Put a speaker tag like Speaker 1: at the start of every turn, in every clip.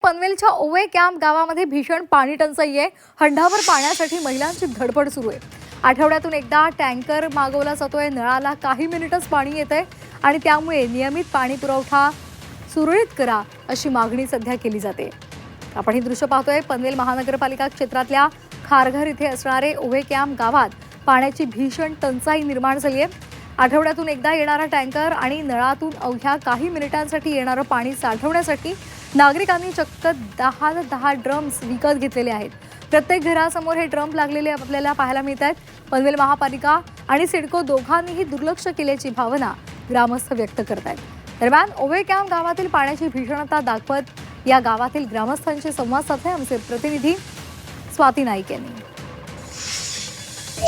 Speaker 1: पनवेलच्या ओवे कॅम्प गावामध्ये भीषण पाणी टंचाई आहे। हंडावर पाण्यासाठी महिलांची धडपड सुरू आहे। आठवड्यातून एकदा टँकर मागवला जातोय। नळाला काही मिनिटच पाणी येतंय आणि त्यामुळे नियमित पाणी पुरवठा सुरळीत करा अशी मागणी सध्या केली जाते। आपण ही दृश्य पाहतोय। पनवेल महानगरपालिका क्षेत्रातल्या खारघर इथे असणारे ओवे कॅम्प गावात पाण्याची भीषण टंचाई निर्माण झाली आहे। आठवड्यातून एकदा येणारा टँकर आणि नळातून अवघ्या काही मिनिटांसाठी येणारं पाणी साठवण्यासाठी नागरिकांनी चक्क 10 ड्रम्स विकत घेतलेले आहेत। प्रत्येक घरासमोर हे ड्रम लागलेले आपल्याला पाहायला मिळत आहेत। पनवेल महापालिका आणि सिडको दोघांनीही दुर्लक्ष केल्याची भावना ग्रामस्थ व्यक्त करत आहेत। दरम्यान ओवे कॅम्प गावातील पाण्याची भीषणता दाखवत या गावातील ग्रामस्थांशी संवाद साधले आमचे प्रतिनिधी स्वाती नाईक यांनी।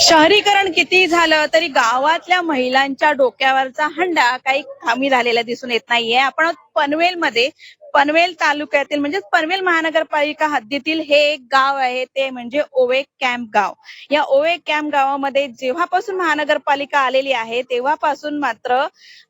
Speaker 2: शहरीकरण किती झालं तरी गावातल्या महिलांच्या डोक्यावरचा हंडा काही कमी झालेला दिसून येत नाहीये। आपण पनवेलमध्ये पनवेल तालुक्यातील म्हणजे पनवेल महानगरपालिका हद्दीतील हे एक गाव आहे, ते म्हणजे ओवे कॅम्प गाव। या ओवे कॅम्प गावामध्ये जेव्हापासून महानगरपालिका आलेली आहे तेव्हापासून मात्र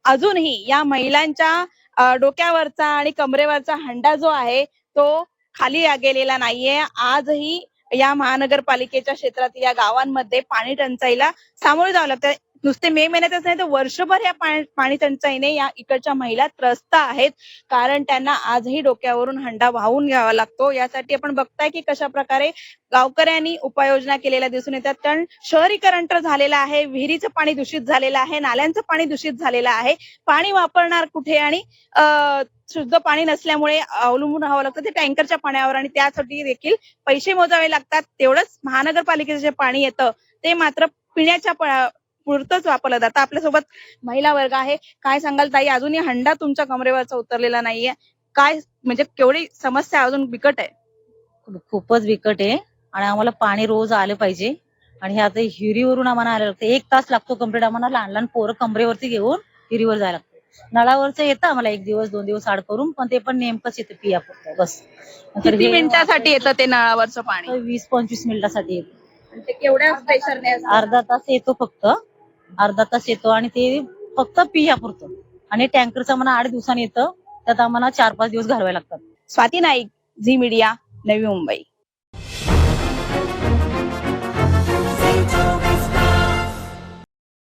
Speaker 2: अजूनही या महिलांच्या डोक्यावरचा आणि कमरेवरचा हंडा जो आहे तो खाली गेलेला नाहीये। आजही या महानगरपालिकेच्या क्षेत्रात या गावांमध्ये पाणी टंचाईला सामोरे जावं लागतं। नुसते मे महिन्यातच नाही तर वर्षभर या पाणी टंचाईने या इकडच्या महिला त्रस्त आहेत, कारण त्यांना आजही डोक्यावरून हंडा वाहून घ्यावा लागतो। यासाठी आपण बघताय की कशा प्रकारे गावकऱ्यांनी उपाययोजना केलेल्या दिसून येतात। कारण शहरीकरण तर झालेलं आहे, विहिरीचं पाणी दूषित झालेलं आहे, नाल्यांचं पाणी दूषित झालेलं आहे। पाणी वापरणार कुठे आणि शुद्ध पाणी नसल्यामुळे अवलंबून राहावं लागतं ते टँकरच्या पाण्यावर आणि त्यासाठी देखील पैसे मोजावे लागतात। तेवढंच महानगरपालिकेचं जे पाणी येतं ते मात्र पिण्याच्या पुरतच वापरलं जातं। आपल्यासोबत महिला वर्ग आहे, काय सांगाल ताई? अजूनही हंडा तुमच्या कमरेवरचा उतरलेला नाहीये, काय म्हणजे केवढी समस्या अजून बिकट आहे?
Speaker 3: खूपच बिकट आहे आणि आम्हाला पाणी रोज आलं पाहिजे आणि हे आता हिरीवरून आम्हाला आलं लागतं। 1 तास लागतो कंप्लीट आम्हाला लहान लहान पोरं कमरेवरती घेऊन हिरीवर जायला लागतं। नळावरचं येतं आम्हाला 1 दिवस 2 दिवस आड करून, पण ते पण नेमकंच येतं पियापुरतं बस।
Speaker 2: किती मिनिटासाठी येतं ते नळावरचं पाणी?
Speaker 3: 20-25 मिनिटासाठी येतं।
Speaker 2: ते केवढ्या प्रेशरने?
Speaker 3: अर्धा तास येतो फक्त, अर्धा तास येतो आणि ते फक्त पियापुरतं आणि टँकरचं आम्हाला 8 दिवसांनी येतं, त्यात आम्हाला 4-5 दिवस घालवावे लागतात।
Speaker 2: Swati Naik, Zee media, Navi Mumbai.